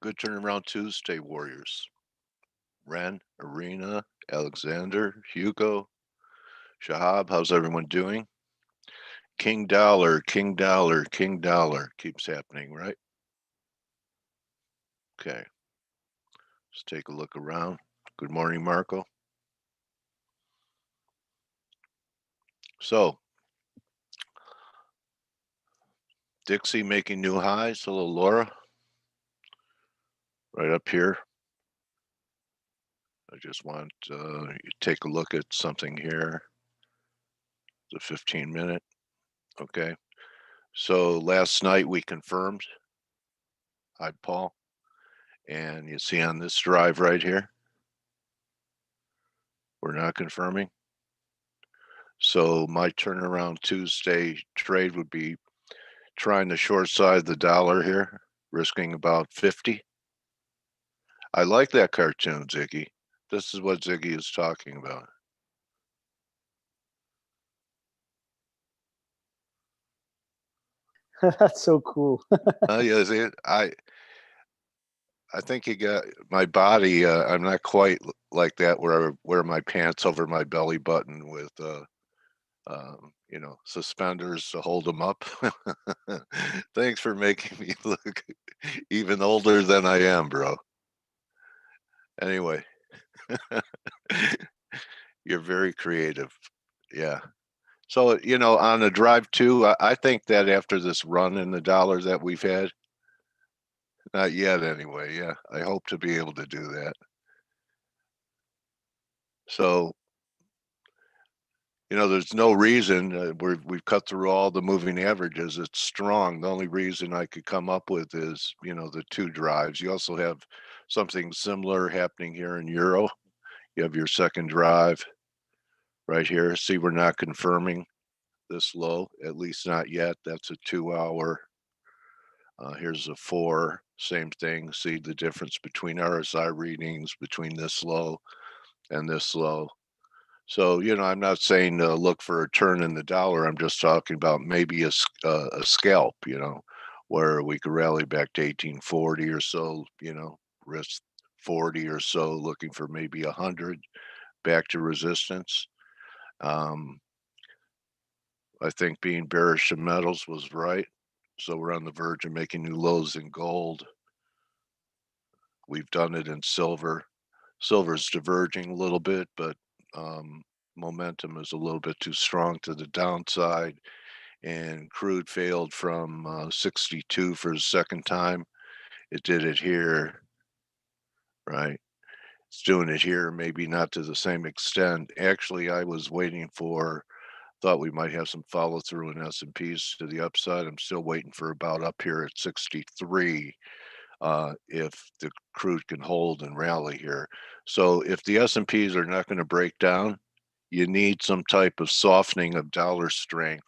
Good turnaround Tuesday, Warriors. Ren, Arena, Alexander, Hugo, Shahab, how's everyone doing? King Dollar, King Dollar, King Dollar keeps happening, right? Okay, let's take a look around. Good morning, Marco. So, Dixie making new highs. Hello, Laura. Right up here. I just want you to take a look at something here. The 15-minute. Okay. So last night we confirmed. Hi, Paul. And you see on this drive right here, we're not confirming. So my turnaround Tuesday trade would be trying to short side the dollar here, risking about 50. I like that cartoon, Ziggy. This is what Ziggy is talking about. That's so cool. Yeah, I think you got my body. I'm not quite like that where I wear my pants over my belly button with suspenders to hold them up. Thanks for making me look even older than I am, bro. Anyway, you're very creative. Yeah. So, on the drive too, I think that after this run in the dollars that we've had, not yet anyway. Yeah. I hope to be able to do that. So, there's no reason we've cut through all the moving averages. It's strong. The only reason I could come up with is, the two drives. You also have something similar happening here in Euro. You have your second drive right here. See, we're not confirming this low, at least not yet. That's a 2 hour. Here's a 4, same thing. See the difference between RSI readings between this low and this low. So, I'm not saying look for a turn in the dollar. I'm just talking about maybe a scalp, where we could rally back to 1840 or so, risk 40 or so, looking for maybe 100 back to resistance. Um, I think being bearish in metals was right. So we're on the verge of making new lows in gold. We've done it in silver. Silver's diverging a little bit, but momentum is a little bit too strong to the downside. And crude failed from 62 for the second time. It did it here, right? It's doing it here, maybe not to the same extent. Actually, I was waiting for, thought we might have some follow through in S&Ps to the upside. I'm still waiting for about up here at 63 if the crude can hold and rally here. So if the S&Ps are not going to break down, you need some type of softening of dollar strength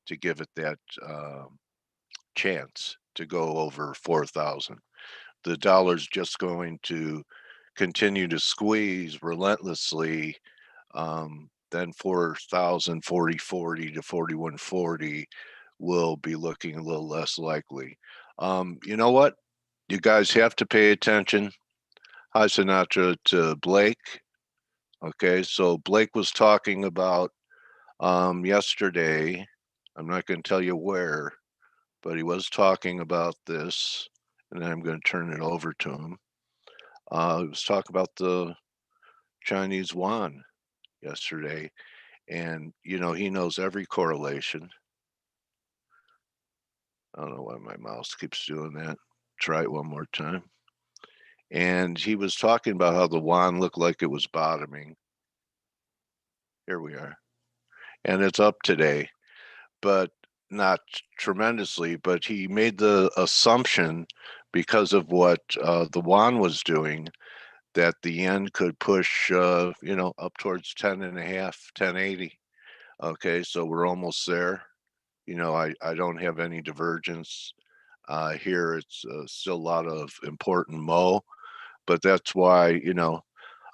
to give it that chance to go over 4,000. The dollar's just going to continue to squeeze relentlessly. Then 4,000, 40 to 4140 will be looking a little less likely. You know what? You guys have to pay attention. Hi, Sinatra, to Blake. Okay, so Blake was talking about yesterday. I'm not going to tell you where, but he was talking about this, and then I'm going to turn it over to him. He was talking about the Chinese yuan yesterday, and he knows every correlation. I don't know why my mouse keeps doing that. Try it one more time. And he was talking about how the yuan looked like it was bottoming. Here we are. And it's up today, but not tremendously. But he made the assumption, because of what the yuan was doing, that the yen could push, up towards 10 and a half, 1080. Okay, so we're almost there. I don't have any divergence here. It's still a lot of important mo, but that's why,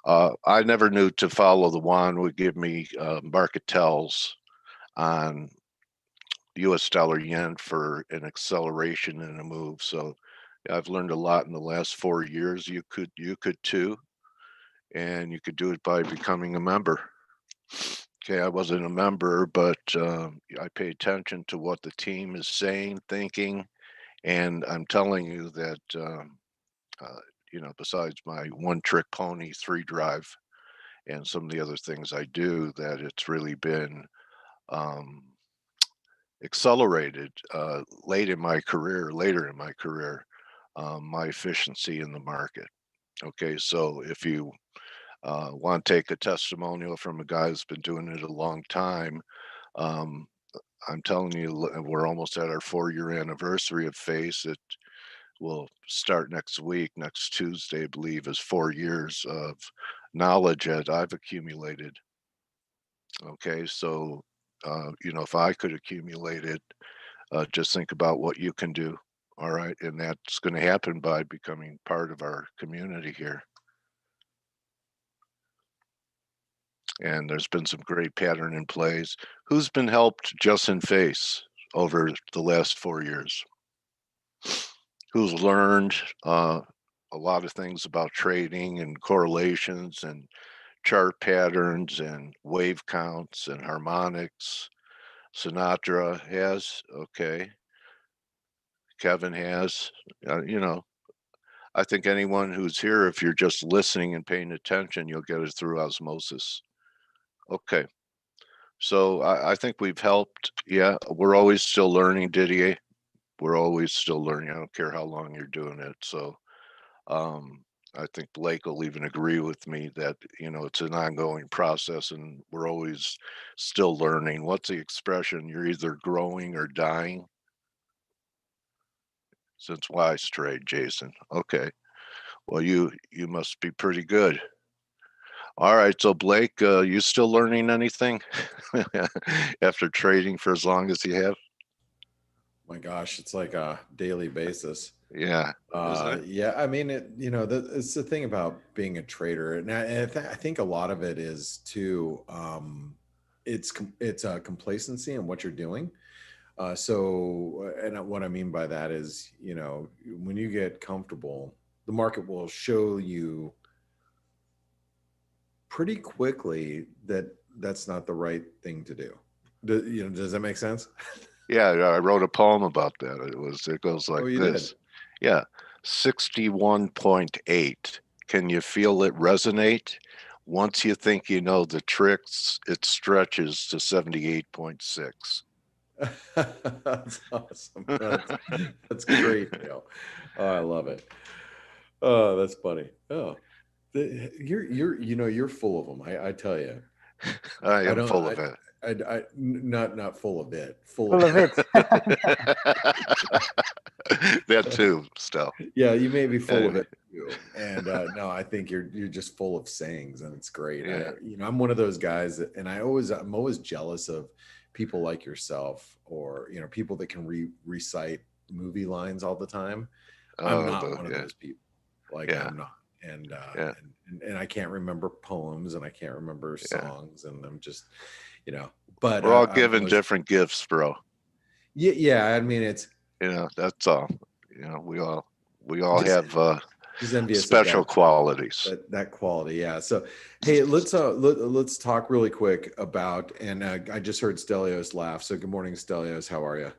I never knew to follow the yuan would give me market tells on US dollar yen for an acceleration in a move. So I've learned a lot in the last 4 years. You could too, and you could do it by becoming a member. Okay, I wasn't a member, but I pay attention to what the team is saying, thinking, and I'm telling you that uh, besides my one trick pony 3 drive and some of the other things I do, that it's really been um, accelerated later in my career, my efficiency in the market. Okay, so if you want to take a testimonial from a guy who's been doing it a long time, um, I'm telling you, we're almost at our 4-year anniversary of Face. It will start next week, next Tuesday, I believe, is 4 years of knowledge that I've accumulated. Okay, so if I could accumulate it, just think about what you can do. All right, and that's going to happen by becoming part of our community here. And there's been some great pattern in plays. Who's been helped just in Face over the last 4 years? Who's learned a lot of things about trading and correlations and chart patterns and wave counts and harmonics? Sinatra has, okay. Kevin has, I think anyone who's here, if you're just listening and paying attention, you'll get it through osmosis. Okay. So I think we've helped. Yeah, we're always still learning, Didier. We're always still learning. I don't care how long you're doing it. So um, I think Blake will even agree with me that, it's an ongoing process and we're always still learning. What's the expression? You're either growing or dying. Since why trade, Jason? Okay. Well, you must be pretty good. All right, so Blake, you still learning anything after trading for as long as you have? My gosh, it's like a daily basis. Yeah, isn't it? Yeah, I mean, it's the thing about being a trader, and I think a lot of it is too. It's a complacency in what you're doing. And what I mean by that is, when you get comfortable, the market will show you pretty quickly that that's not the right thing to do. Does that make sense? Yeah, I wrote a poem about that. It goes Oh, like you did. this. Yeah, 61.8. Can you feel it resonate? Once you think you know the tricks, it stretches to 78.6. That's awesome. That's great, Dale. Oh, I love it. Oh, that's funny. Oh, you're full of them. I tell you. I I am don't. full of it. Not full of it. Full Full of of it. That too, still. yeah. You may be full of Anyway, it too. And no, I think you're just full of sayings, and it's great. yeah. I'm one of those guys, and I'm always jealous of people like yourself, or people that can recite movie lines all the time. I'm Oh, not one of yeah, those people. Like yeah, I'm not. And yeah, and I can't remember poems, and I can't remember yeah. songs, and I'm just, but We're all I'm given always, different gifts, bro. yeah, yeah. I mean, it's That's all. We all just have just envious of special that qualities. that quality. Yeah. So, hey, let's talk really quick about, and I just heard Stelios laugh. So, good morning, Stelios. How are you?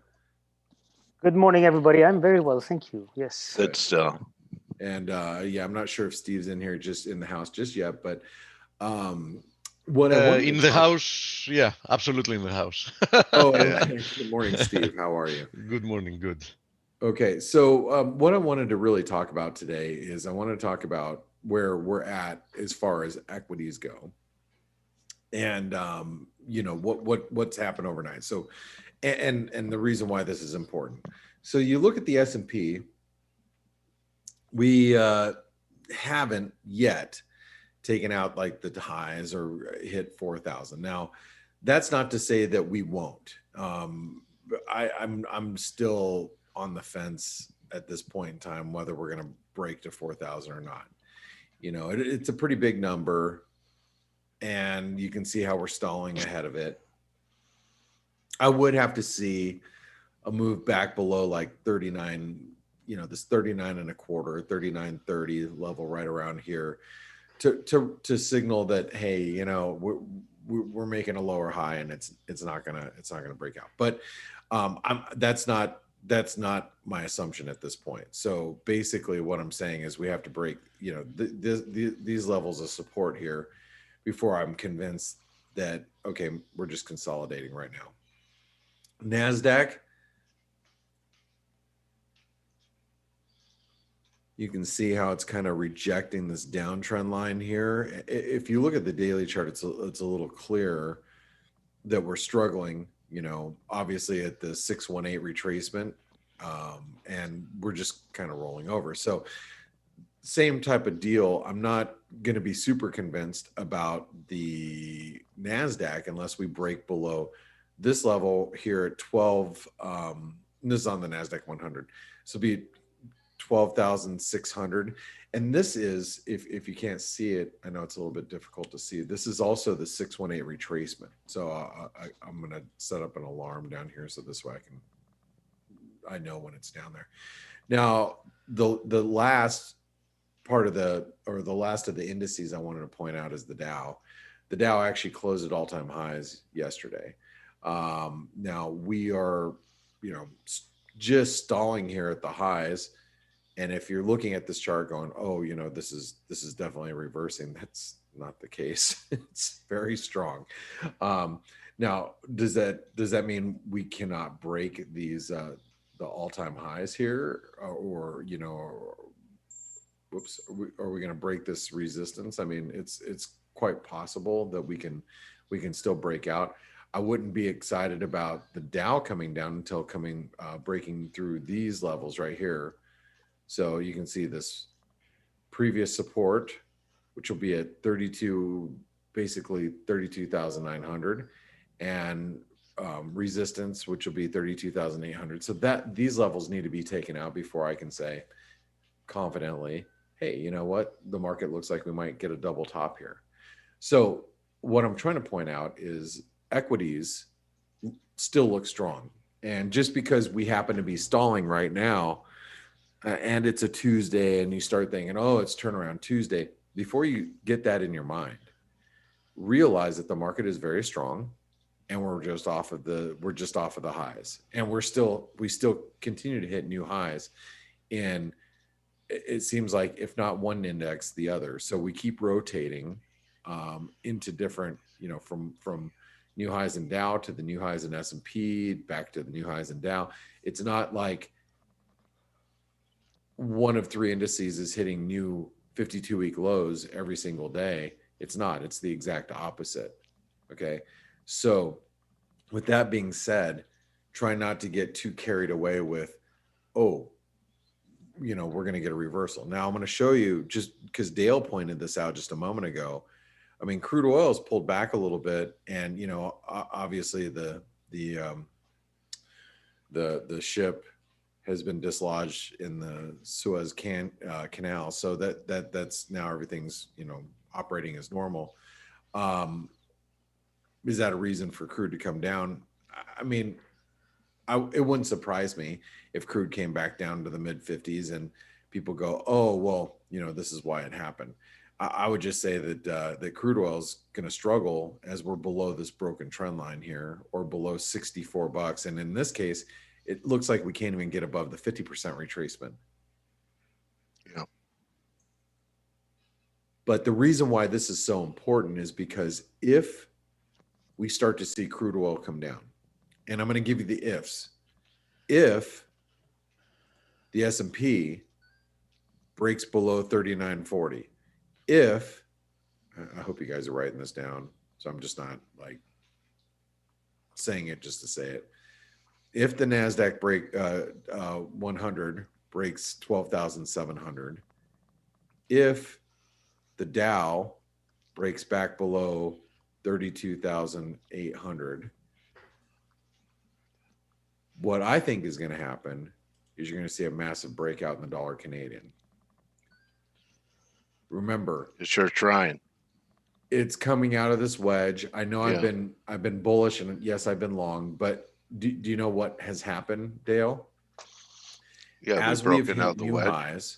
Good morning, everybody. I'm very well, thank you. Yes. Good Good. still. And yeah, I'm not sure if Steve's in here, just in the house just yet, but um, what I wanted In to the talk. house, yeah, absolutely in the house. Oh, Yeah. okay. Good morning, Steve. How are you? Good morning, good. Okay, so what I wanted to really talk about today is I want to talk about where we're at as far as equities go, and what's happened overnight. So, and the reason why this is important. So you look at the S&P, we haven't yet taken out like the highs or hit 4,000. Now, that's not to say that we won't. I'm still on the fence at this point in time whether we're going to break to 4,000 or not. It's a pretty big number, and you can see how we're stalling ahead of it. I would have to see a move back below like 39 this 39 and a quarter, 39.30 level right around here to signal that, hey, we're making a lower high and it's not gonna break out. But that's not my assumption at this point. So basically what I'm saying is we have to break, these levels of support here before I'm convinced that, okay, we're just consolidating right now. NASDAQ, you can see how it's kind of rejecting this downtrend line here. If you look at the daily chart, it's a little clearer that we're struggling, obviously at the 618 retracement, and we're just kind of rolling over. So same type of deal. I'm not going to be super convinced about the NASDAQ unless we break below this level here at 12. This is on the NASDAQ 100. So be 12,600. And this is, if you can't see it, I know it's a little bit difficult to see. This is also the 618 retracement. So I'm going to set up an alarm down here so this way I know when it's down there. Now, the last part of the last of the indices I wanted to point out is the Dow. The Dow actually closed at all-time highs yesterday. Now we are, just stalling here at the highs. And if you're looking at this chart going, oh, this is definitely reversing, that's not the case. It's very strong. Now, does that mean we cannot break these the all-time highs here, or whoops, are we going to break this resistance? I mean, it's quite possible that we can still break out. I wouldn't be excited about the Dow coming down until breaking through these levels right here. So you can see this previous support, which will be at 32,900, and resistance, which will be 32,800. So these levels need to be taken out before I can say confidently, hey, you know what? The market looks like we might get a double top here. So what I'm trying to point out is equities still look strong. And just because we happen to be stalling right now, and it's a Tuesday, and you start thinking, oh, it's turnaround Tuesday, before you get that in your mind, realize that the market is very strong, and we're just off of the highs, and we still continue to hit new highs. And it seems like if not one index, the other. So we keep rotating into different, from new highs in Dow to the new highs in S&P, back to the new highs in Dow. It's not like one of three indices is hitting new 52-week lows every single day. It's not. It's the exact opposite. Okay. So with that being said, try not to get too carried away with, oh, we're going to get a reversal. Now I'm going to show you, just because Dale pointed this out just a moment ago. I mean, crude oil has pulled back a little bit, and obviously the ship has been dislodged in the Suez Canal, so that's now everything's operating as normal. Is that a reason for crude to come down? I mean, it wouldn't surprise me if crude came back down to the mid 50s and people go, oh, well, this is why it happened. I would just say that crude oil is going to struggle as we're below this broken trend line here, or below $64. And in this case, it looks like we can't even get above the 50% retracement. Yeah. But the reason why this is so important is because if we start to see crude oil come down, and I'm going to give you the ifs. If the S&P breaks below 3940, if, I hope you guys are writing this down, so I'm just not like saying it just to say it. If the NASDAQ 100 breaks 12,700, if the Dow breaks back below 32,800, what I think is going to happen is you're going to see a massive breakout in the dollar Canadian. Remember, It's sure trying. it's coming out of this wedge. I know Yeah. I've been bullish, and yes, I've been long, but do you know what has happened, Dale? Yeah, as we've we've broken hit out the new wedge. highs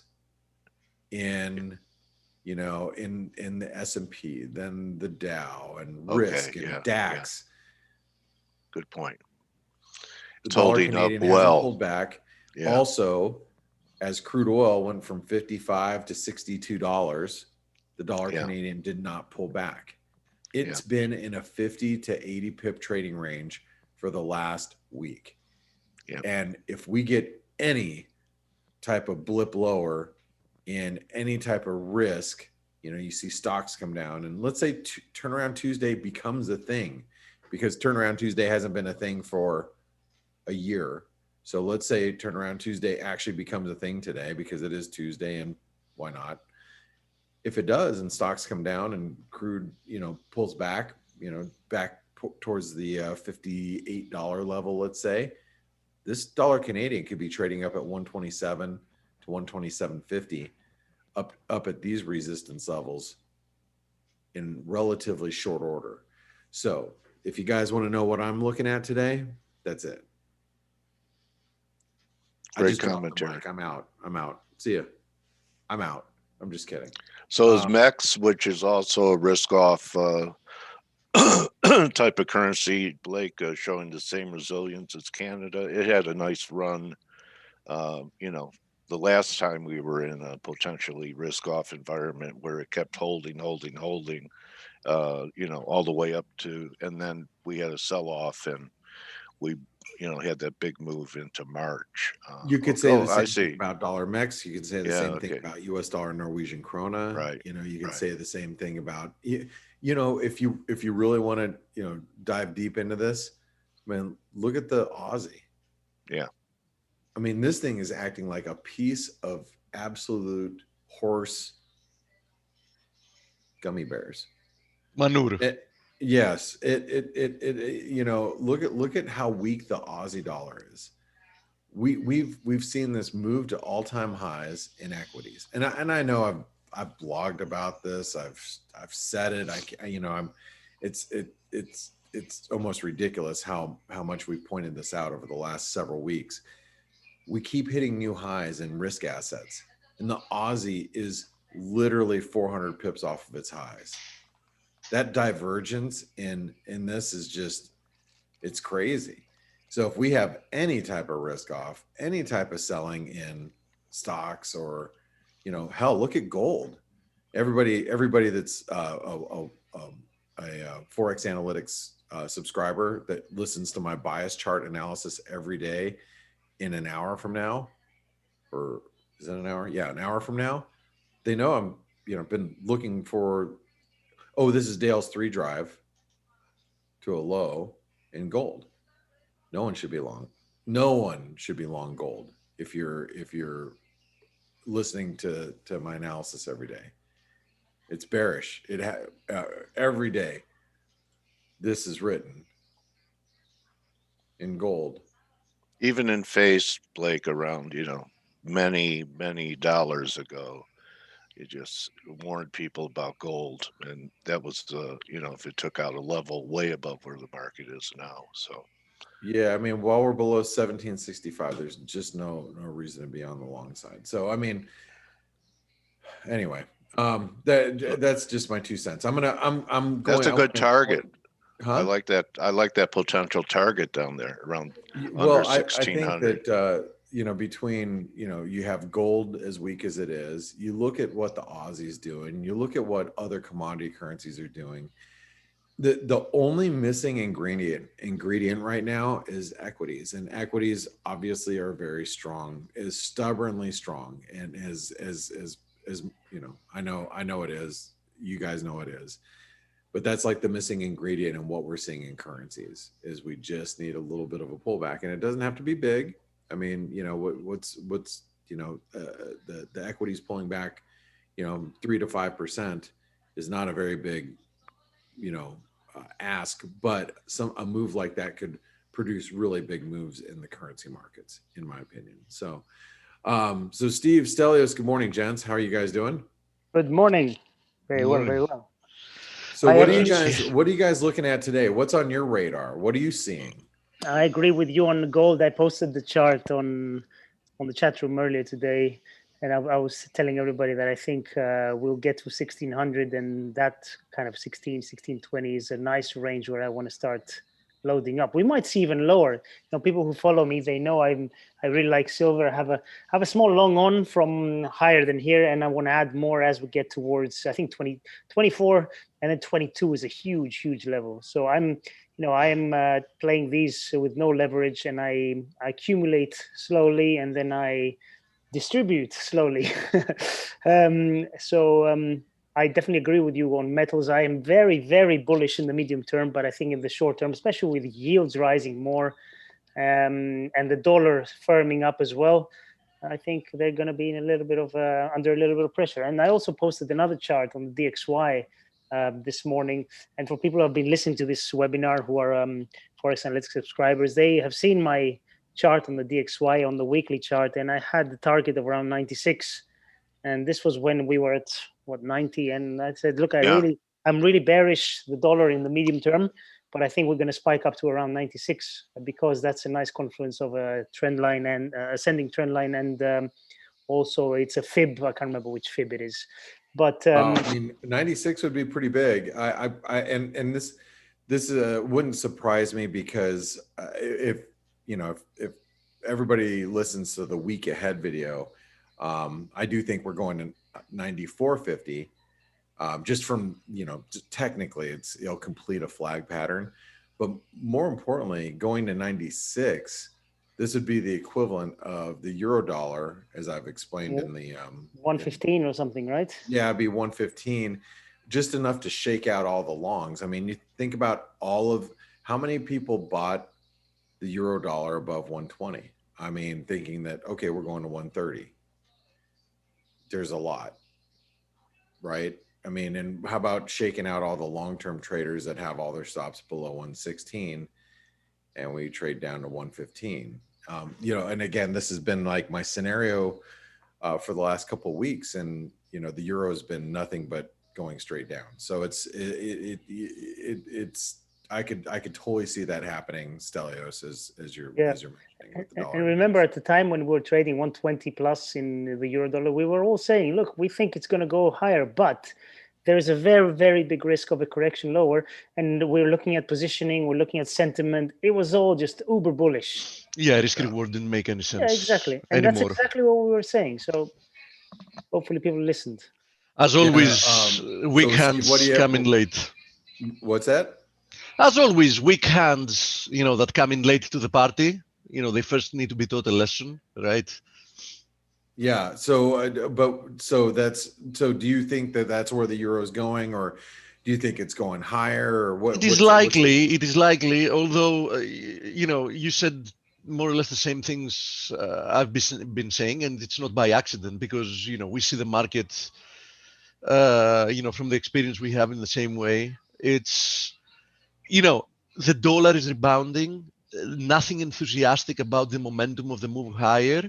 in, you know, in the S&P, then the Dow and Okay, Risk and yeah, DAX, good point. the It's dollar holding up Canadian hasn't well. pulled back. Yeah, Also, as crude oil went from 55 to $62, the dollar Yeah. Canadian did not pull back. It's been in a 50 to 80 pip trading range for the last week. Yeah. And if we get any type of blip lower in any type of risk, you know, you see stocks come down, and let's say turnaround Tuesday becomes a thing, because turnaround Tuesday hasn't been a thing for a year. So let's say turnaround Tuesday actually becomes a thing today, because it is Tuesday, and why not? If it does and stocks come down and crude, you know, pulls back, you know, back towards the $58 level, let's say, this dollar Canadian could be trading up at 127 to 127.50, up at these resistance levels in relatively short order. So if you guys want to know what I'm looking at today, that's it. I Great just dropped the commentary. mic. I'm out. See ya. I'm out. I'm just kidding. So is MEX, which is also a risk off type of currency, Blake, showing the same resilience as Canada. It had a nice run. You know, the last time we were in a potentially risk off environment where it kept holding, you know, all the way up to, and then we had a sell off, and we, you know, had that big move into March. You could say the I same see. thing about dollar MEX. You could say the Yeah, same thing okay. about US dollar Norwegian krona. Right, You know, you could right. say the same thing about, you know, if you really want to, you know, dive deep into this, man, look at the Aussie. Yeah. I mean, this thing is acting like a piece of absolute horse gummy bears. Manure. Yes, you know, look at how weak the Aussie dollar is. We've seen this move to all-time highs in equities, and I know I've blogged about this. I've said it. You know, it's almost ridiculous how much we've pointed this out over the last several weeks. We keep hitting new highs in risk assets, and the Aussie is literally 400 pips off of its highs. That divergence in this is just, it's crazy. So if we have any type of risk off, any type of selling in stocks, or, you know, hell, look at gold. Everybody that's a Forex Analytics subscriber that listens to my bias chart analysis every day in an hour from now, or is it an hour? Yeah, an hour from now. They know I'm, you know, been looking for, oh, this is Dale's 3 drive to a low in gold. No one should be long. No one should be long gold if you're listening to my analysis every day. It's bearish. Every day this is written in gold. Even in face, Blake, around, you know, many dollars ago, it just warned people about gold, and that was the, you know, if it took out a level way above where the market is now. So Yeah, I mean, while we're below 1765, there's just no reason to be on the long side. So I mean, anyway, that's just my 2 cents. I'm going. that's a good target. Huh? I like that potential target down there around Well, under I think 1600. that you know, between, you know, you have gold as weak as it is, you look at what the Aussie's doing, you look at what other commodity currencies are doing. The only missing ingredient right now is equities, and equities obviously are very strong, is stubbornly strong, and as you know, I know it is. You guys know it is. But that's like the missing ingredient in what we're seeing in currencies, is we just need a little bit of a pullback, and it doesn't have to be big. I mean, you know, what's you know, the equities pulling back, you know, 3 to 5% is not a very big, you know, ask, but a move like that could produce really big moves in the currency markets, in my opinion. So, so Steve, Stelios, good morning, gents. How are you guys doing? Good morning. Very well, Morning. very well. So I what are actually- you guys looking at today? What's on your radar? What are you seeing? I agree with you on gold. I posted the chart on on the chat room earlier today, and I was telling everybody that I think we'll get to 1600, and that kind of 1620 is a nice range where I want to start loading up. We might see even lower. People who follow me, they know I really like silver. I have a small long on from higher than here, and I want to add more as we get towards, I think, 24, and then 22 is a huge level. So I am playing these with no leverage, and I accumulate slowly, and then I distribute slowly. I definitely agree with you on metals. I am very bullish in the medium term, but I think in the short term, especially with yields rising more, and the dollar firming up as well, I think they're going to be in a little bit of under a little bit of pressure. And I also posted another chart on the DXY this morning. And for people who have been listening to this webinar who are Forex Analytics subscribers, they have seen my chart on the DXY on the weekly chart, and I had the target of around 96. And this was when we were at 90. And I said, look, I'm really bearish the dollar in the medium term, but I think we're going to spike up to around 96 because that's a nice confluence of a trend line and ascending trend line. And also it's a fib. I can't remember which fib it is, but I mean, 96 would be pretty big. And this wouldn't surprise me because if everybody listens to the week ahead video, I do think we're going to 94.50. Just from, technically it'll complete a flag pattern, but more importantly, going to 96, this would be the equivalent of the euro dollar, as I've explained in the 115 or something, right? Yeah, it'd be 115, just enough to shake out all the longs. I mean, you think about how many people bought the euro dollar above 120. I mean, thinking that, okay, we're going to 130. There's a lot, right? I mean, and how about shaking out all the long-term traders that have all their stops below 116 and we trade down to 115? And again, this has been like my scenario for the last couple of weeks, and the euro has been nothing but going straight down. So it's I could totally see that happening, Stelios, as you're mentioning. With the dollar. And remember, at the time when we were trading 120 plus in the euro dollar, we were all saying, look, we think it's going to go higher, but there is a very big risk of a correction lower. And we're looking at positioning, we're looking at sentiment. It was all just uber bullish. Yeah, risk reward didn't make any sense. Yeah, exactly. And anymore. That's exactly what we were saying. So hopefully people listened. As always, weak hands come in late. What's that? As always, weak hands, that come in late to the party, they first need to be taught a lesson, right? Yeah. So do you think that that's where the euro is going, or do you think it's going higher, or what? It is likely, although, you said more or less the same things I've been saying, and it's not by accident because, we see the market, from the experience we have in the same way. It's, the dollar is rebounding, nothing enthusiastic about the momentum of the move higher.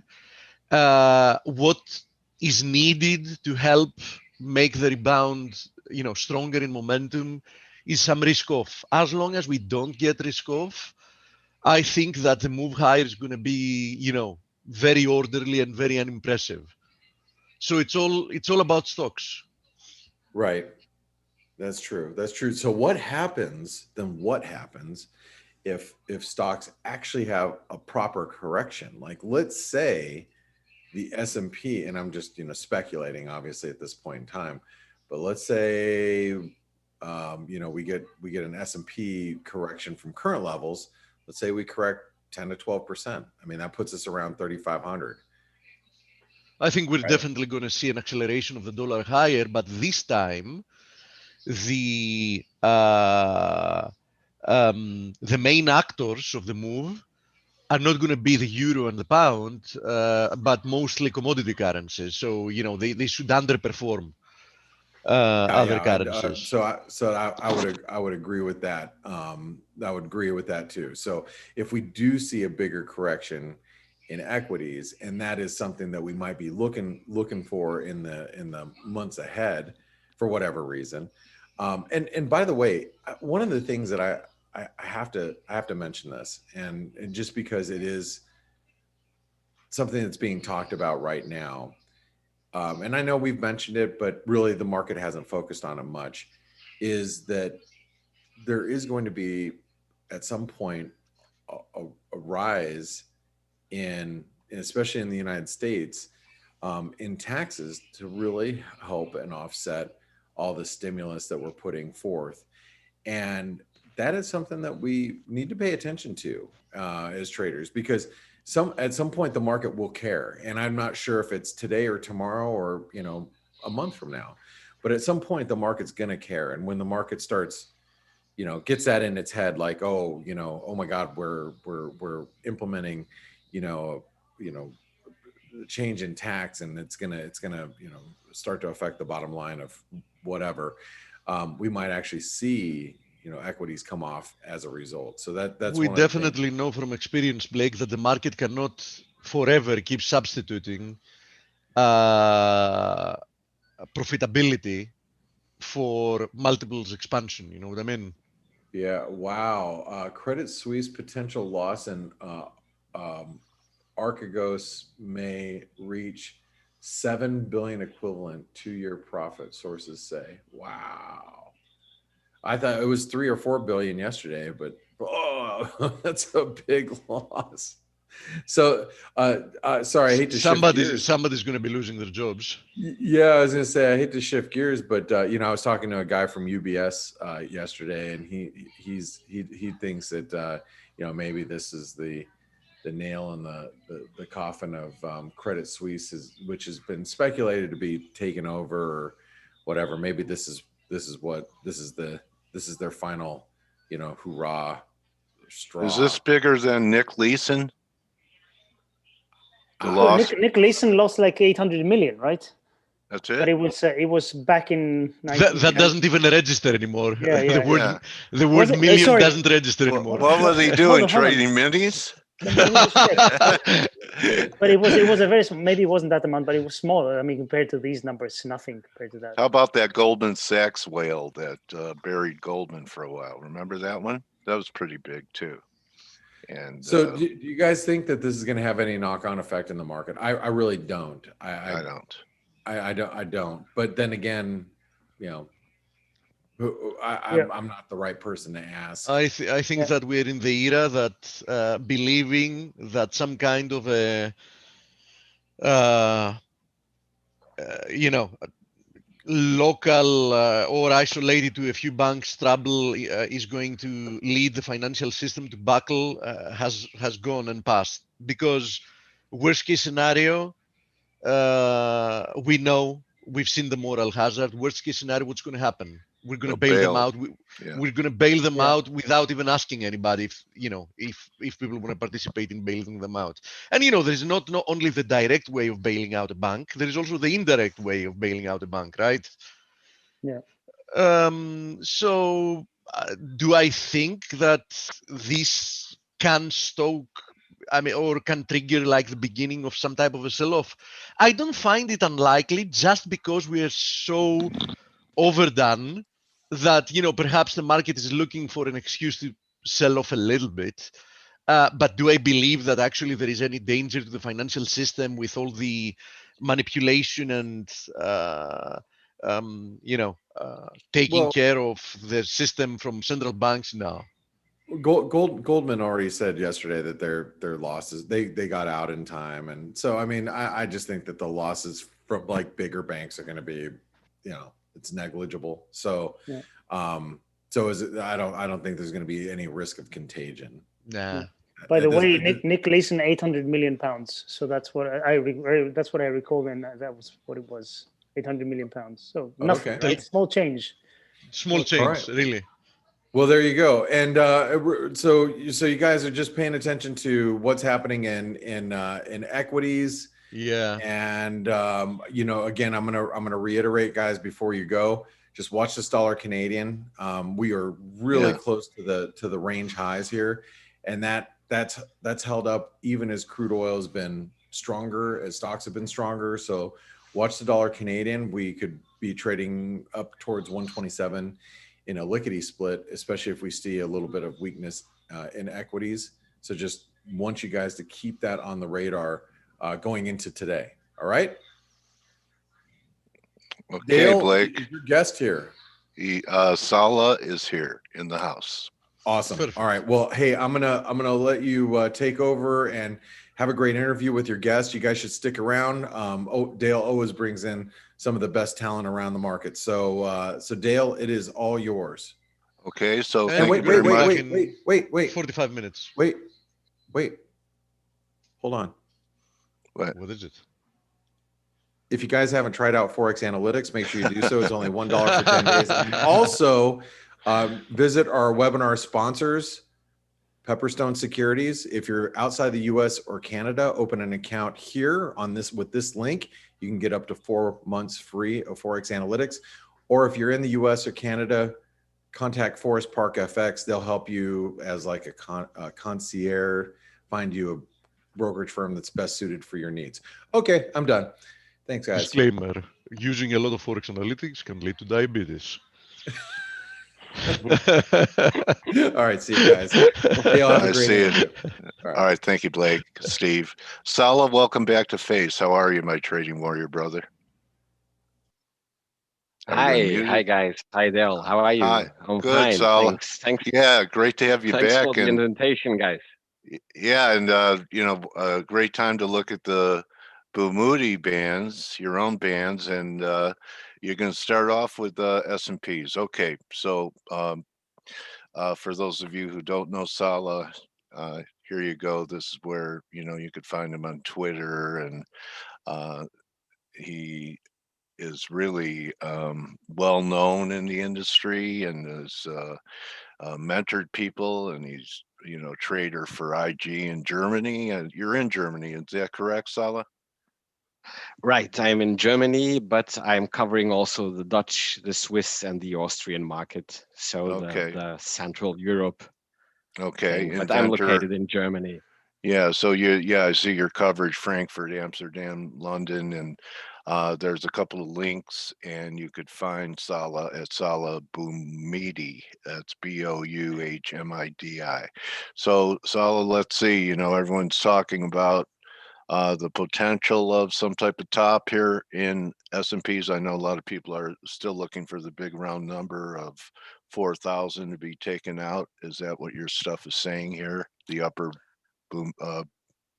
What is needed to help make the rebound, stronger in momentum is some risk off. As long as we don't get risk off, I think that the move higher is going to be, very orderly and very unimpressive. So it's all about stocks. Right. That's true. So what happens if stocks actually have a proper correction? Like, let's say the S&P, and I'm just, speculating obviously at this point in time, but let's say, we get an S&P correction from current levels. Let's say we correct 10 to 12%. I mean, that puts us around 3,500. I think we're definitely going to see an acceleration of the dollar higher, but this time the main actors of the move are not going to be the euro and the pound, but mostly commodity currencies. So, they should underperform other currencies. I would agree with that. I would agree with that too. So if we do see a bigger correction in equities, and that is something that we might be looking for in the months ahead, for whatever reason. And by the way, one of the things that I have to mention this, and just because it is something that's being talked about right now, and I know we've mentioned it, but really the market hasn't focused on it much, is that there is going to be at some point a rise in, especially in the United States, in taxes to really help and offset all the stimulus that we're putting forth. And that is something that we need to pay attention to as traders, because at some point the market will care. And I'm not sure if it's today or tomorrow or, a month from now, but at some point the market's going to care. And when the market starts, gets that in its head, like, oh my God, we're implementing, change in tax, and it's gonna start to affect the bottom line of whatever, we might actually see equities come off as a result. So that's we one of the things. definitely know from experience, Blake, that the market cannot forever keep substituting profitability for multiples expansion. You know what I mean? Yeah. Wow. Credit Suisse potential loss in Archegos may reach 7 billion equivalent 2-year profit, sources say. Wow. I thought it was 3 or 4 billion yesterday, but that's a big loss. So sorry, I hate to shift gears. Somebody's going to be losing their jobs. Yeah, I was going to say I hate to shift gears, but I was talking to a guy from UBS yesterday, and he thinks that maybe this is the nail in the coffin of Credit Suisse, which has been speculated to be taken over or whatever. Maybe this is their final, hoorah straw. Is this bigger than Nick Leeson? The Well, loss? Nick Leeson lost like 800 million, right? That's But it? it was back in That doesn't even register anymore. Yeah, yeah, the word Was it- million sorry. doesn't register What anymore. was he Hold doing? on, hold on. Trading minis? Let me just check. But it was a very maybe it wasn't that amount, but it was smaller. I mean, compared to these numbers, nothing compared to that. How about that Goldman Sachs whale that buried Goldman for a while? Remember that one? That was pretty big too. And So do you guys think that this is going to have any knock-on effect in the market? I really don't. I don't. I don't. But then again, I'm not the right person to ask. I think that we're in the era that believing that some kind of a local or isolated to a few banks trouble is going to lead the financial system to buckle has gone and passed. Because worst case scenario, we know, we've seen the moral hazard. Worst case scenario, what's going to happen? We're going to bail them out. We're going to bail them out without even asking anybody if people want to participate in bailing them out. And there's not only the direct way of bailing out a bank, there is also the indirect way of bailing out a bank, right? Yeah. So do I think that this can stoke, or can trigger like the beginning of some type of a sell-off? I don't find it unlikely, just because we are so overdone that perhaps the market is looking for an excuse to sell off a little bit. But do I believe that actually there is any danger to the financial system with all the manipulation and taking care of the system from central banks? No. Goldman already said yesterday that their losses, they got out in time, and so I just think that the losses from like bigger banks are going to be, it's negligible. So so is it, I don't think there's going to be any risk of contagion. Nah. By the way, Nick Leeson, 800 million pounds. So that's what I recall, and that was what it was, 800 million pounds. So nothing, okay. right? Small change. Small change, right. Really. Well, there you go. And so you guys are just paying attention to what's happening in equities. Yeah. And again, I'm gonna reiterate, guys, before you go, just watch this dollar Canadian. We are really close to the range highs here, and that's held up even as crude oil has been stronger, as stocks have been stronger. So watch the dollar Canadian. We could be trading up towards 127 in a lickety split, especially if we see a little bit of weakness in equities. So just want you guys to keep that on the radar going into today. All right. Okay, Dale, Blake. is your guest here? Sala is here in the house. Awesome. Perfect. All right. Well, hey, I'm gonna let you take over and have a great interview with your guest. You guys should stick around. Dale always brings in some of the best talent around the market. So Dale, it is all yours. Okay, so And thank wait, you very we're much. back in wait, 45 minutes. wait. Hold on. What? What is it? If you guys haven't tried out Forex Analytics, make sure you do so. It's only $1 for 10 days. And also, visit our webinar sponsors, Pepperstone Securities. If you're outside the US or Canada, open an account here on this with this link. You can get up to 4 months free of Forex Analytics. Or if you're in the US or Canada, contact Forest Park FX. They'll help you as like a concierge, find you a brokerage firm that's best suited for your needs. Okay, I'm done. Thanks, guys. Disclaimer, using a lot of Forex analytics can lead to diabetes. All right, see you guys. Dale, have a I great see it. interview. All right, thank you, Blake. Steve. Sala, welcome back to Face. How are you, my trading warrior brother? Are you Hi, unmuted? hi guys. Hi Dale. How are you? Hi. I'm Good, fine. Sala. Thanks. Yeah, great to have you Thanks back. for the And invitation, guys. yeah, and a great time to look at the Bermuda bands, your own bands, and you're going to start off with S&Ps. Okay, so for those of you who don't know Sala, here you go. This is where you could find him on Twitter, and he is really well known in the industry and has mentored people, and he's trader for IG in Germany. And you're in Germany, is that correct, Sala? Right, I'm in Germany, but I'm covering also the Dutch, the Swiss, and the Austrian market. So Okay. the Central Europe Okay, thing. But I'm inventor. located in Germany. Yeah, so I see your coverage: Frankfurt, Amsterdam, London, and there's a couple of links, and you could find Sala at Sala Boumidi. That's Bouhmidi. So Sala, let's see. Everyone's talking about the potential of some type of top here in S&Ps. I know a lot of people are still looking for the big round number of 4,000 to be taken out. Is that what your stuff is saying here? The upper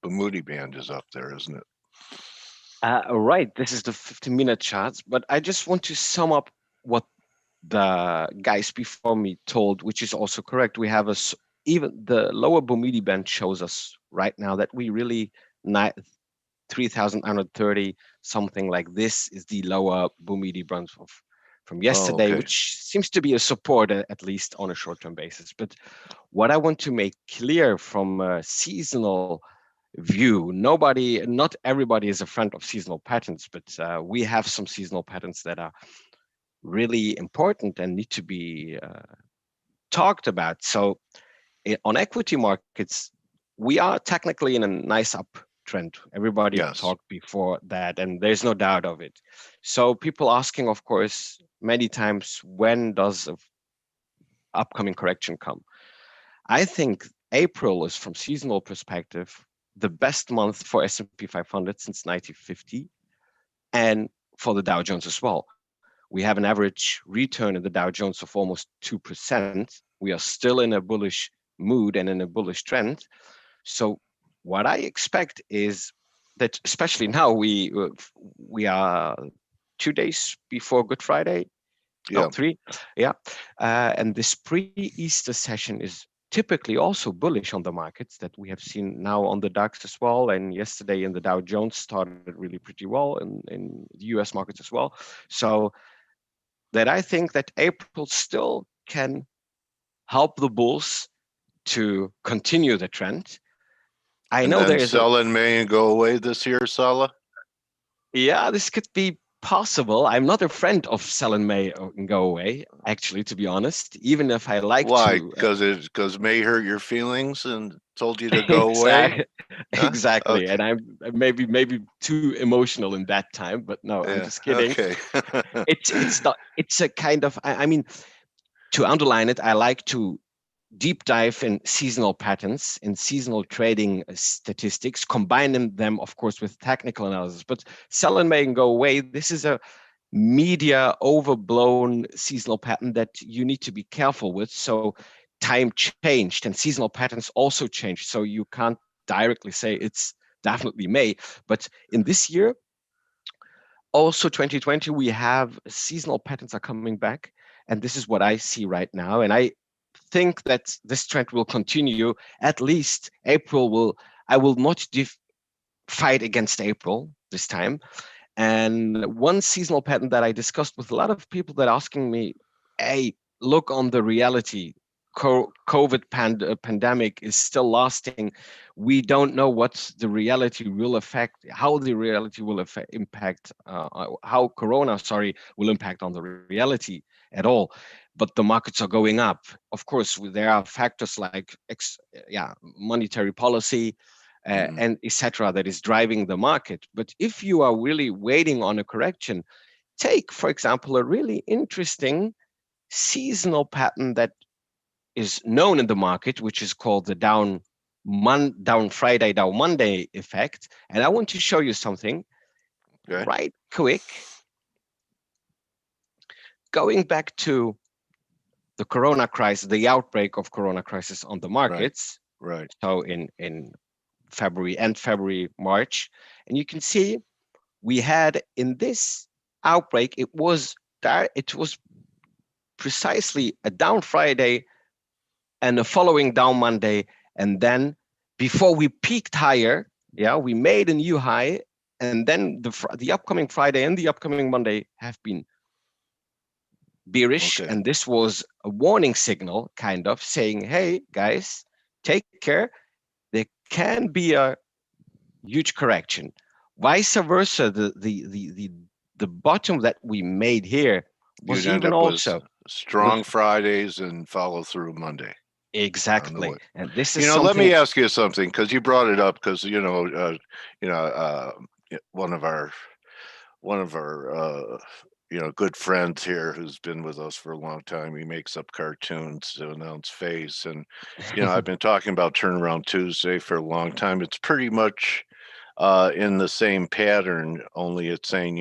Bermuda band is up there, isn't it? Right, this is the 15-minute charts, but I just want to sum up what the guys before me told, which is also correct. We have even the lower Bermuda band shows us right now that we really 3,930, something like this is the lower Bermuda band from yesterday, okay. which seems to be a support at least on a short-term basis. But what I want to make clear from a seasonal view, not everybody is a friend of seasonal patterns, but we have some seasonal patterns that are really important and need to be talked about. So on equity markets, we are technically in a nice uptrend. Everybody Yes. talked before that, and there's no doubt of it. So people asking, of course, many times, when does an upcoming correction come? I think April is, from seasonal perspective, the best month for S&P 500 since 1950, and for the Dow Jones as well. We have an average return in the Dow Jones of almost 2%. We are still in a bullish mood and in a bullish trend. So what I expect is that, especially now, we are 2 days before Good Friday. Yeah. No, 3. Yeah. And this pre-Easter session is typically also bullish on the markets that we have seen now on the DAX as well. And yesterday in the Dow Jones started really pretty well in the US markets as well. So that I think that April still can help the bulls to continue the trend. I know there is sell in May and go away this year, Sala? Yeah, this could be possible. I'm not a friend of sell in May and go away, actually, to be honest, even if I like Why? to. Because May hurt your feelings and told you to go away? Huh? Exactly. Okay. And I'm maybe too emotional in that time, but no, I'm just kidding. Okay. It's a kind of, I mean, to underline it, I like to deep dive in seasonal patterns, in seasonal trading statistics, combining them, of course, with technical analysis. But sell and make and go away, this is a media overblown seasonal pattern that you need to be careful with. So time changed and seasonal patterns also changed. So you can't directly say it's definitely May. But in this year, also 2020, we have seasonal patterns are coming back. And this is what I see right now. And I think that this trend will continue. At least April will, I will not fight against April this time. And one seasonal pattern that I discussed with a lot of people that are asking me, hey, look on the reality. COVID pandemic is still lasting. We don't know what the reality will affect, how the reality will impact, how Corona, will impact on the reality at all. But the markets are going up. Of course, there are factors like monetary policy, and etc. that is driving the market. But if you are really waiting on a correction, take, for example, a really interesting seasonal pattern that is known in the market, which is called the down Friday, down Monday effect. And I want to show you something right quick. Going back to the Corona crisis, the outbreak of Corona crisis on the markets. Right. So in February, March, and you can see we had in this outbreak, it was precisely a down Friday and a following down Monday, and then before we peaked higher, we made a new high, and then the upcoming Friday and the upcoming Monday have been bearish, and this was a warning signal, kind of saying, hey guys, take care. There can be a huge correction. Vice versa, the bottom that we made here was even also strong Fridays and follow through Monday. Exactly, and this is let me ask you something, because you brought it up, because one of our good friends here who's been with us for a long time, he makes up cartoons to announce face, and I've been talking about Turnaround Tuesday for a long time. It's pretty much in the same pattern, only it's saying,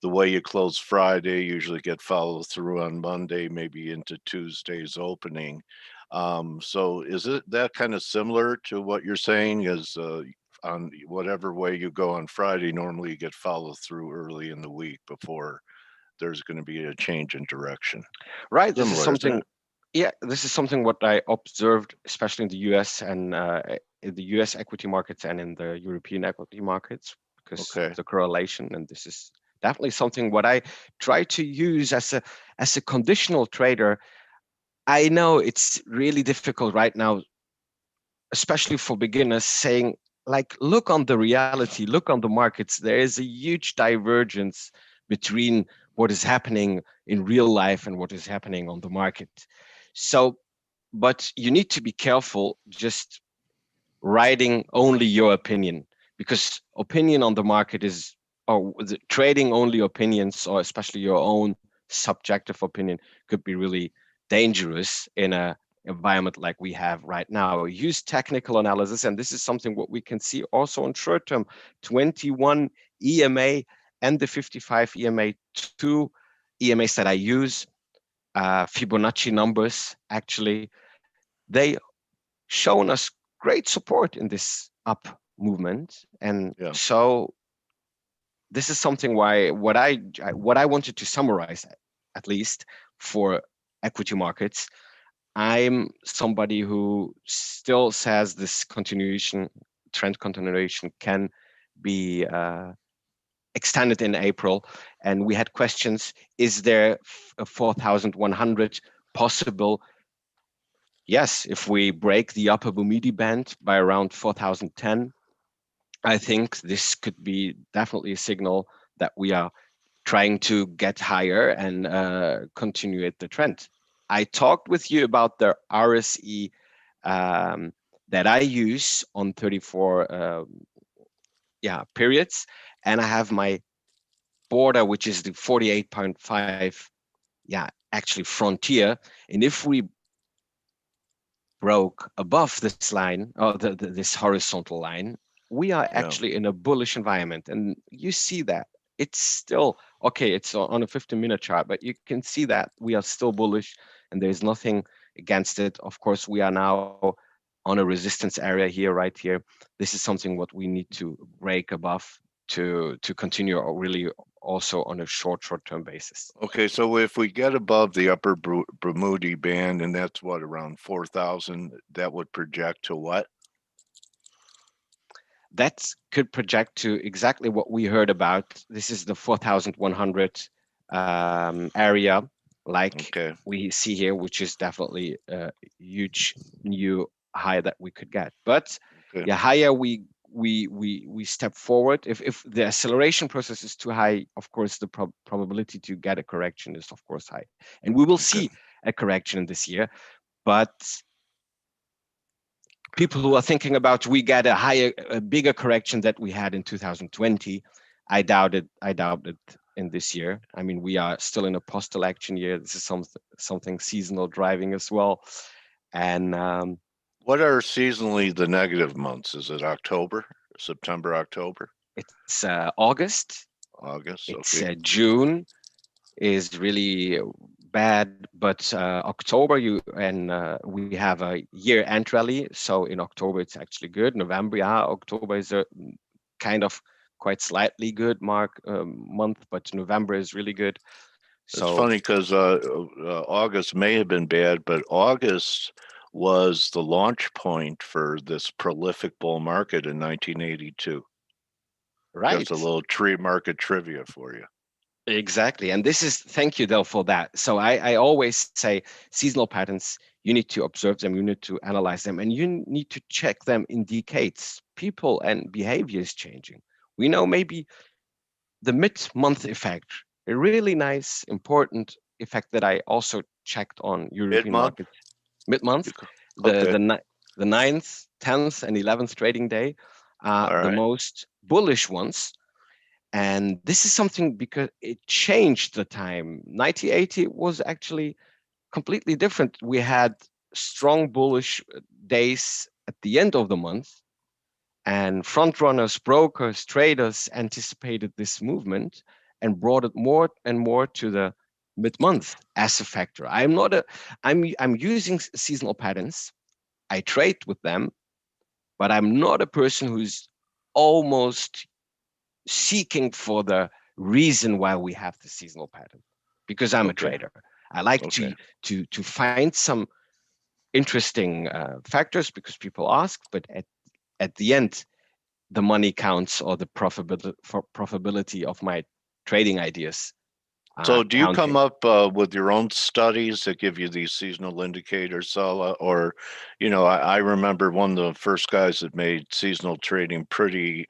the way you close Friday usually get follow through on Monday, maybe into Tuesday's opening. So is it that kind of similar to what you're saying, is on whatever way you go on Friday, normally you get follow through early in the week before there's going to be a change in direction? Right. This is something. Yeah, this is something what I observed, especially in the US and in the US equity markets and in the European equity markets, because of the correlation. And this is definitely something what I try to use as a conditional trader. I know it's really difficult right now, especially for beginners, saying, like, look on the reality, look on the markets. There is a huge divergence between what is happening in real life and what is happening on the market. So, but you need to be careful just writing only your opinion, because opinion on the market is, or trading only opinions, or especially your own subjective opinion, could be really dangerous in a environment like we have right now. Use technical analysis, and this is something what we can see also on short term. 21 EMA and the 55 EMA, two EMAs that I use, Fibonacci numbers, actually, they shown us great support in this up movement. And so this is something what I wanted to summarize, at least for equity markets. I'm somebody who still says this trend continuation can be extended in April. And we had questions, is there a 4,100 possible? Yes, if we break the upper Bermuda band by around 4,010, I think this could be definitely a signal that we are trying to get higher and continue the trend. I talked with you about the RSI that I use on 34 periods, and I have my border, which is the 48.5, actually frontier. And if we broke above this line, or this horizontal line, we are Yeah. actually in a bullish environment. And you see that it's still, okay, it's on a 15-minute chart, but you can see that we are still bullish and there's nothing against it. Of course, we are now on a resistance area here, right here. This is something what we need to break above to continue really also on a short-term basis. Okay, so if we get above the upper Bermuda band, and that's what, around 4,000, that would project to what? That could project to exactly what we heard about. This is the 4,100 area, like Okay. we see here, which is definitely a huge new high that we could get. But Okay. the higher we step forward, if the acceleration process is too high, of course the probability to get a correction is of course high, and we will see a correction this year. But people who are thinking about we get a bigger correction that we had in 2020, I doubt it in this year. I mean, we are still in a post-election year. This is something seasonal driving as well. And what are seasonally the negative months? Is it October, September, October? It's August. August. It's Okay. June is really bad, but October we have a year-end rally. So in October it's actually good. November, yeah, October is a kind of quite slightly good month, but November is really good. So it's funny because August may have been bad, but August was the launch point for this prolific bull market in 1982. Right. Just a little tree market trivia for you. Exactly. And this is, thank you, Del, for that. So I always say seasonal patterns, you need to observe them, you need to analyze them, and you need to check them in decades. People and behavior is changing. We know maybe the mid-month effect, a really nice, important effect that I also checked on European markets. Mid-month, the 9th, 10th, and 11th trading day are the most bullish ones. And this is something because it changed the time. 1980 was actually completely different. We had strong bullish days at the end of the month, and front runners, brokers, traders anticipated this movement and brought it more and more to the mid-month as a factor. I'm using seasonal patterns. I trade with them, but I'm not a person who's almost seeking for the reason why we have the seasonal pattern, because I'm a trader. I like to find some interesting factors because people ask, but at the end, the money counts, or the profitability of my trading ideas. So do you come up with your own studies that give you these seasonal indicators, Sala? Or, I remember one of the first guys that made seasonal trading pretty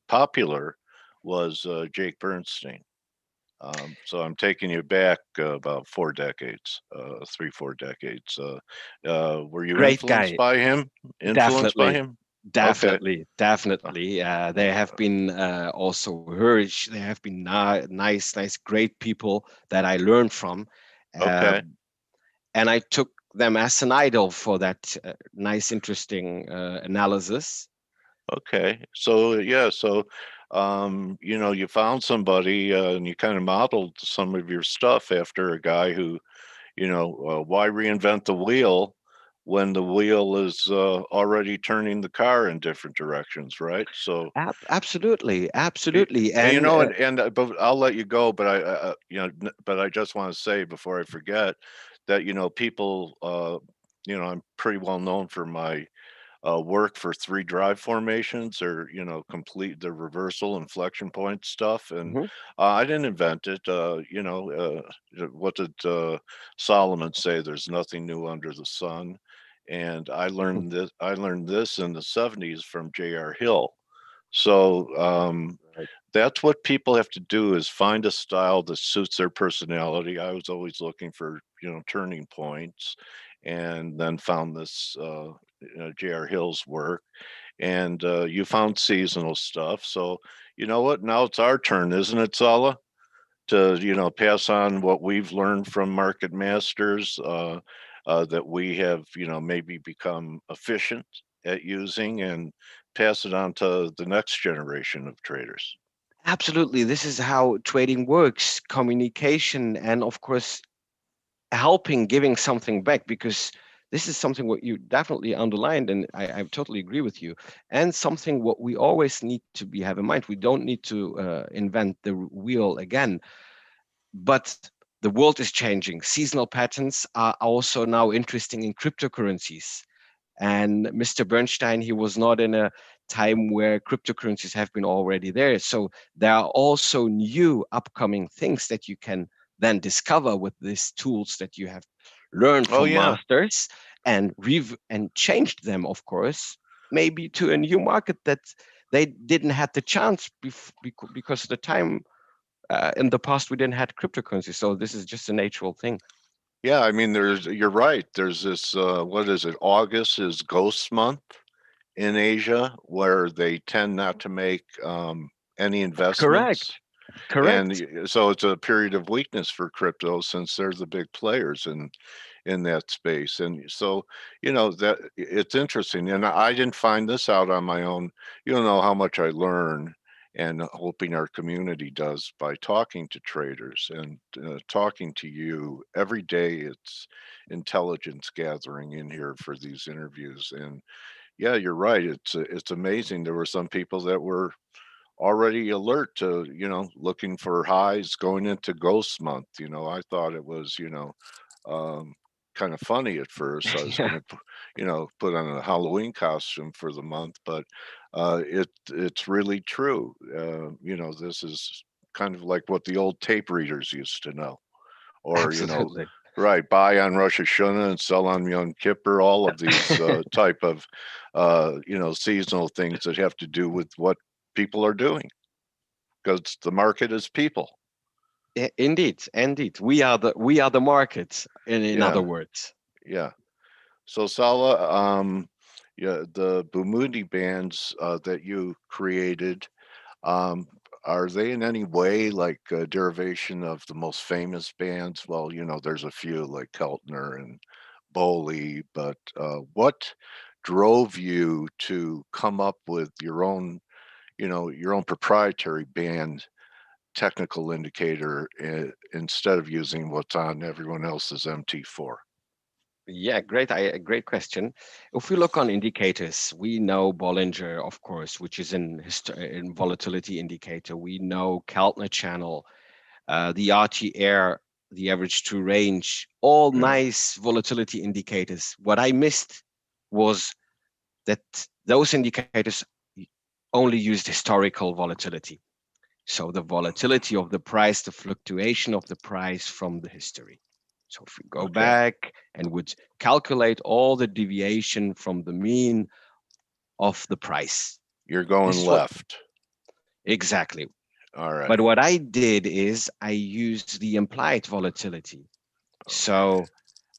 popular was Jake Bernstein. So I'm taking you back about 4 decades, 3-4 decades. Were you influenced by him? Definitely. There have been also Hirsch. There have been nice, great people that I learned from. And I took them as an idol for that nice, interesting analysis. Okay. So, yeah. So, you found somebody and you kind of modeled some of your stuff after a guy who, why reinvent the wheel when the wheel is already turning the car in different directions, right? So absolutely. And but I'll let you go, but but I just want to say before I forget that people, I'm pretty well known for my work for 3 drive formations, or complete the reversal inflection point stuff, and I didn't invent it. What did Solomon say? There's nothing new under the sun. And I learned this in the 70s from J.R. Hill. So that's what people have to do, is find a style that suits their personality. I was always looking for turning points, and then found this J.R. Hill's work, and you found seasonal stuff. So you know what? Now it's our turn, isn't it, Sala? To pass on what we've learned from market masters. that we have, maybe become efficient at using and pass it on to the next generation of traders. Absolutely. This is how trading works, communication, and of course, helping, giving something back, because this is something what you definitely underlined, and I totally agree with you. And something what we always need to have in mind. We don't need to invent the wheel again, but the world is changing. Seasonal patterns are also now interesting in cryptocurrencies. And Mr. Bernstein, he was not in a time where cryptocurrencies have been already there. So there are also new upcoming things that you can then discover with these tools that you have learned Oh, from yeah. masters, and changed them, of course, maybe to a new market that they didn't have the chance because of the time in the past we didn't have cryptocurrency. So this is just a natural thing. Yeah, I mean, you're right. There's this, what is it? August is Ghost Month in Asia, where they tend not to make any investments. Correct. And so it's a period of weakness for crypto, since they're the big players in that space. And so, that it's interesting. And I didn't find this out on my own. You don't know how much I learn, and hoping our community does, by talking to traders and talking to you every day. It's intelligence gathering in here for these interviews. And yeah, you're right. It's amazing. There were some people that were already alert to, looking for highs going into Ghost Month. I thought it was, um, kind of funny at first. I was Yeah. going to, put on a Halloween costume for the month, but it's really true. This is kind of like what the old tape readers used to know, or, Absolutely. right, buy on Rosh Hashanah and sell on Yom Kippur. All of these type of, seasonal things that have to do with what people are doing, because the market is people. Indeed. We are the market, in other Yeah, words. yeah. So Sala, yeah, the Bumudi bands that you created, um, are they in any way like a derivation of the most famous bands? Well, there's a few like Keltner and Bowley, but what drove you to come up with your own proprietary band technical indicator, instead of using what's on everyone else's MT4? Yeah, great question. If we look on indicators, we know Bollinger, of course, which is in volatility indicator. We know Keltner channel, the RTR, the average true range, all Yeah. nice volatility indicators. What I missed was that those indicators only used historical volatility. So the volatility of the price, the fluctuation of the price from the history. So if we go Okay. back and would calculate all the deviation from the mean of the price. You're going This is what left. exactly. All right. But what I did is I used the implied volatility. So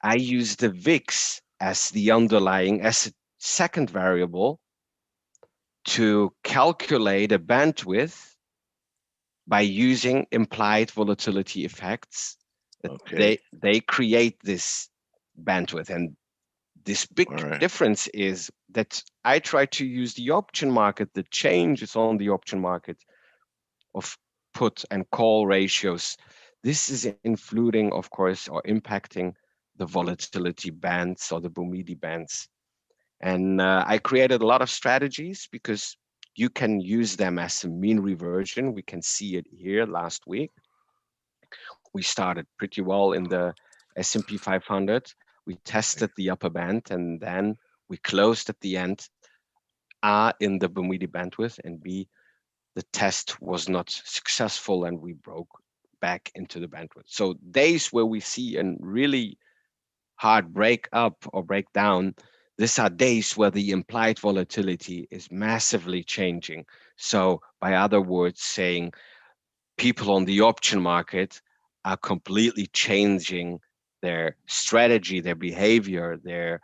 I used the VIX as the underlying, as a second variable to calculate a bandwidth by using implied volatility effects. Okay. They create this bandwidth. And this big All right. difference is that I try to use the option market, the changes on the option market of put and call ratios. This is influencing, of course, or impacting the volatility bands or the Bumidi bands. And I created a lot of strategies because you can use them as a mean reversion. We can see it here last week. We started pretty well in the S&P 500. We tested the upper band, and then we closed at the end, A, in the Bermuda bandwidth, and B, the test was not successful and we broke back into the bandwidth. So days where we see a really hard break up or break down, these are days where the implied volatility is massively changing. So by other words, saying people on the option market are completely changing their strategy, their behavior, their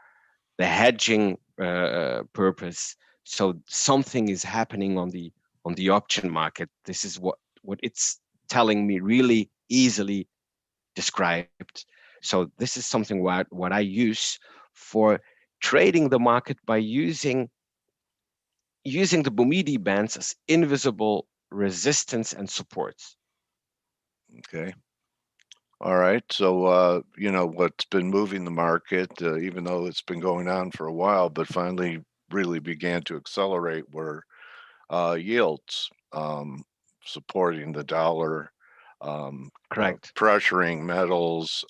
hedging purpose. So something is happening on the option market. This is what it's telling me, really easily described. So this is something what I use for trading the market by using the Bumidi bands as invisible resistance and supports. Okay. All right. So, what's been moving the market, even though it's been going on for a while, but finally really began to accelerate, were yields, supporting the dollar, Correct. pressuring metals.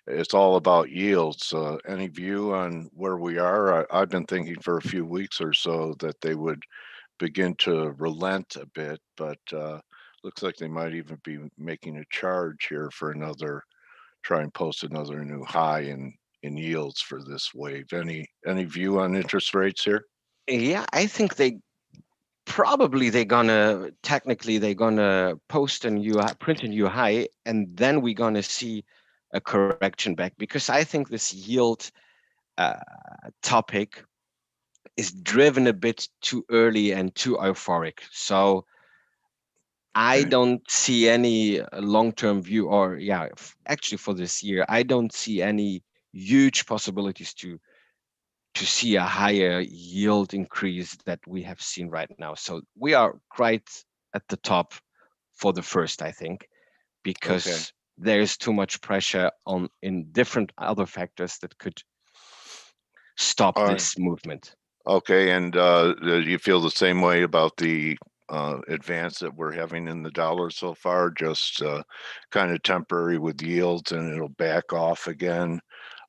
It's all about yields. Any view on where we are? I've been thinking for a few weeks or so that they would begin to relent a bit, but looks like they might even be making a charge here for try and post another new high in yields for this wave. Any view on interest rates here? Yeah, I think they're gonna post print a new high, and then we're gonna see a correction back, because I think this yield topic is driven a bit too early and too euphoric. So I Okay. don't see any long-term view, or actually for this year, I don't see any huge possibilities to see a higher yield increase that we have seen right now. So we are right at the top for the first, I think, because Okay. there's too much pressure in different other factors that could stop All right. this movement. Okay, and do you feel the same way about the advance that we're having in the dollar so far? Just kind of temporary with yields, and it'll back off again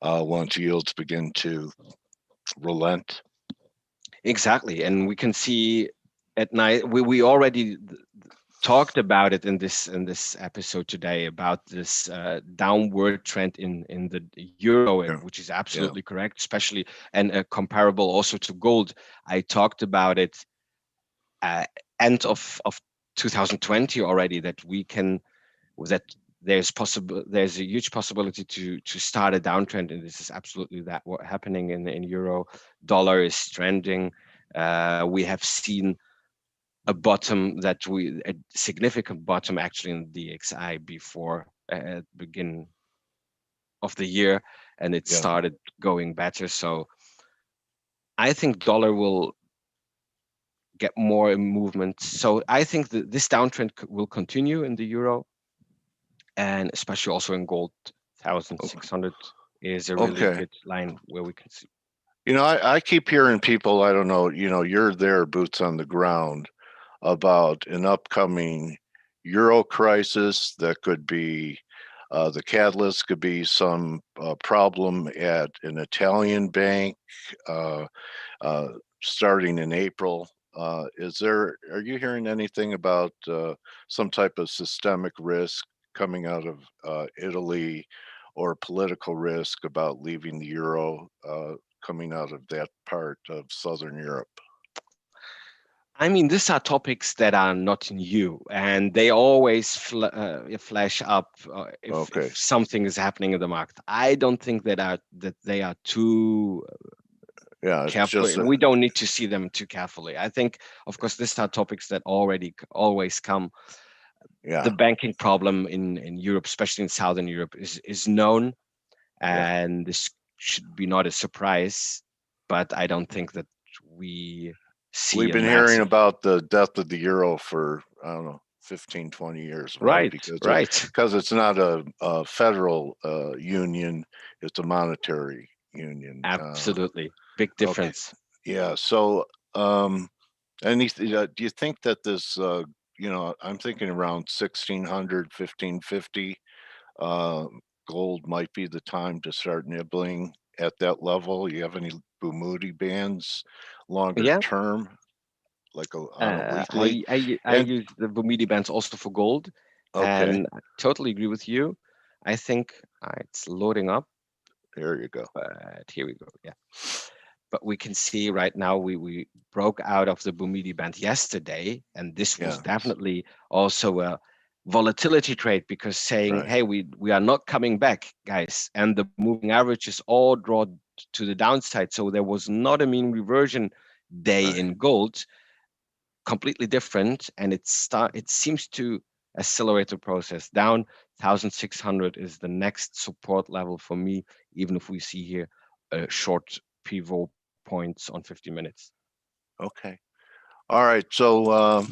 once yields begin to relent. Exactly, and we can see at night. We already talked about it in this episode today about this downward trend in the euro, Yeah. which is absolutely correct, especially and comparable also to gold. I talked about it end of 2020 already, that there's a huge possibility to start a downtrend, and this is absolutely what happening in euro. Dollar is trending. We have seen a significant bottom actually in the DXY before at the beginning of the year, and it started going better. So I think dollar will get more movement. So I think that this downtrend will continue in the euro, and especially also in gold. 1,600 is a really good line where we can see. I keep hearing people, I don't know, you're there, boots on the ground, about an upcoming euro crisis that could be the catalyst could be some problem at an Italian bank starting in April. Are you hearing anything about some type of systemic risk coming out of Italy, or political risk about leaving the euro coming out of that part of Southern Europe? I mean, these are topics that are not new, and they always flash up if something is happening in the market. I don't think that they are too careful. We don't need to see them too carefully. I think, of course, these are topics that always come. The banking problem in Europe, especially in Southern Europe, is known, and this should be not a surprise. But I don't think that we've been hearing about the death of the euro for, I don't know, 15, 20 years. Right. Because it's not a federal union, it's a monetary union. Absolutely. Big difference. Okay. Yeah. So do you think that this, I'm thinking around 1,600, 1,550, gold might be the time to start nibbling at that level? You have any Bumidi bands longer term, like on a weekly? I use the Bumidi bands also for gold, and I totally agree with you. I think it's loading up. There you go. But here we go. Yeah. But we can see right now we broke out of the Bumidi band yesterday, and this was definitely also a volatility trade, because saying, hey, we are not coming back, guys, and the moving average is all drawn to the downside. So there was not a mean reversion day in gold, completely different, and it seems to accelerate the process down 1,600 is the next support level for me, even if we see here a short pivot points on 50 minutes. Okay. All right. So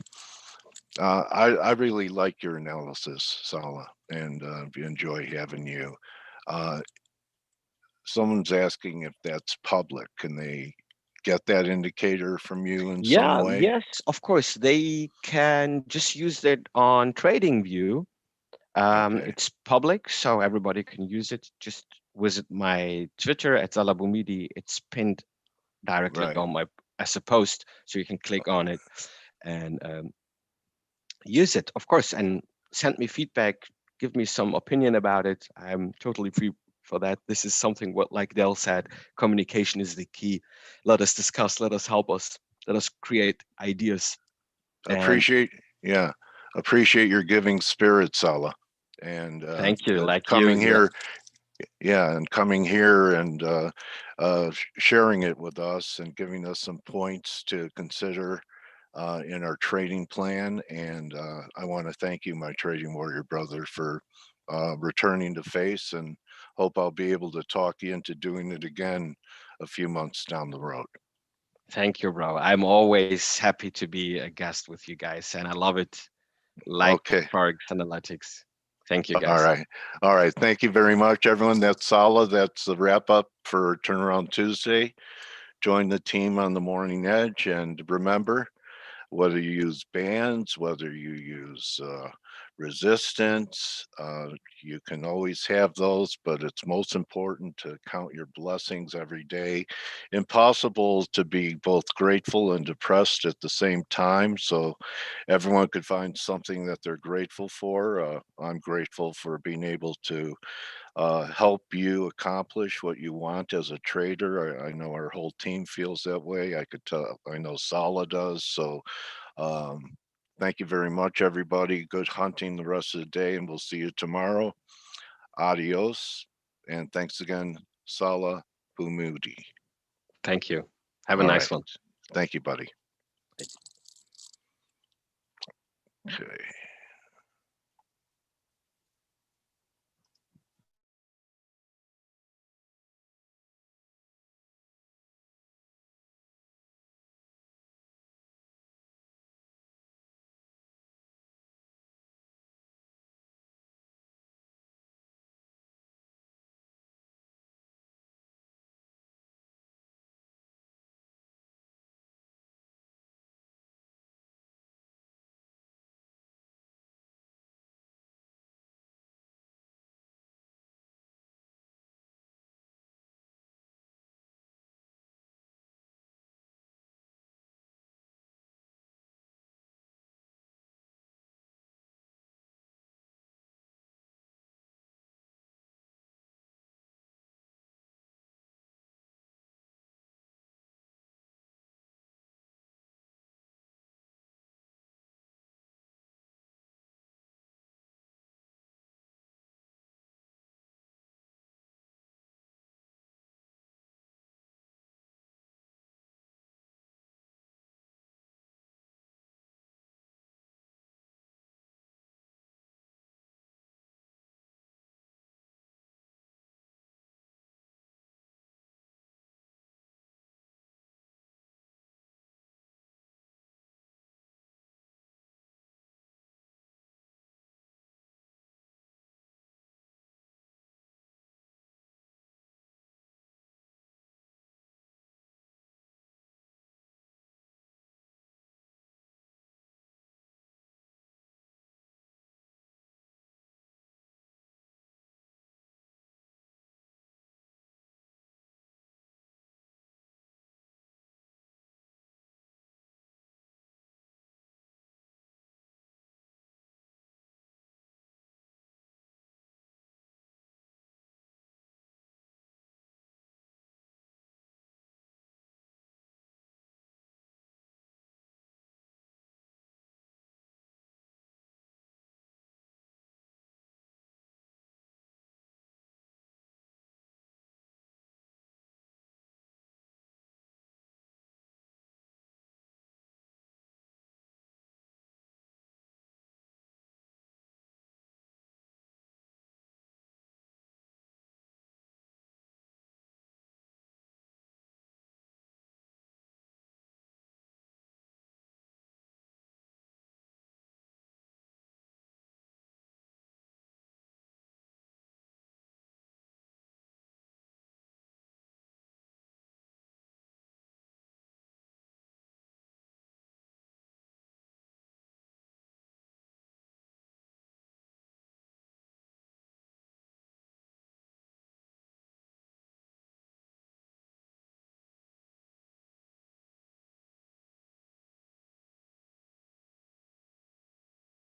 I really like your analysis, Sala, and enjoy having you. Uh, Someone's asking if that's public. Can they get that indicator from you in some way? Yes, of course. They can just use it on TradingView. Okay. It's public, so everybody can use it. Just visit my Twitter at Salah Boumidi. It's pinned directly Right. on my as a post, so you can click on it and use it, of course, and send me feedback. Give me some opinion about it. I'm totally free for that. This is something what, like Dell said, communication is the key. Let us discuss. Let us help us. Let us create ideas. And Appreciate your giving spirit, Sala, and thank you. Like coming you, here. Yeah, and coming here and sharing it with us and giving us some points to consider in our trading plan. And I want to thank you, my trading warrior brother, for returning to face, and hope I'll be able to talk you into doing it again a few months down the road. Thank you, bro. I'm always happy to be a guest with you guys, and I love it. Like Okay. Forex Analytics. Thank you, All guys. right. All right. Thank you very much, everyone. That's Sala. That's the wrap up for Turnaround Tuesday. Join the team on the Morning Edge, and remember, whether you use bands, whether you use resistance, you can always have those, but it's most important to count your blessings every day. Impossible to be both grateful and depressed at the same time. So everyone could find something that they're grateful for. I'm grateful for being able to help you accomplish what you want as a trader. I know our whole team feels that way. I could tell, I know Sala does. So thank you very much, everybody. Good hunting the rest of the day, and we'll see you tomorrow. Adios. And thanks again, Salah Boumidi. Thank you. Have a All nice right. one. Thank you, buddy. Okay.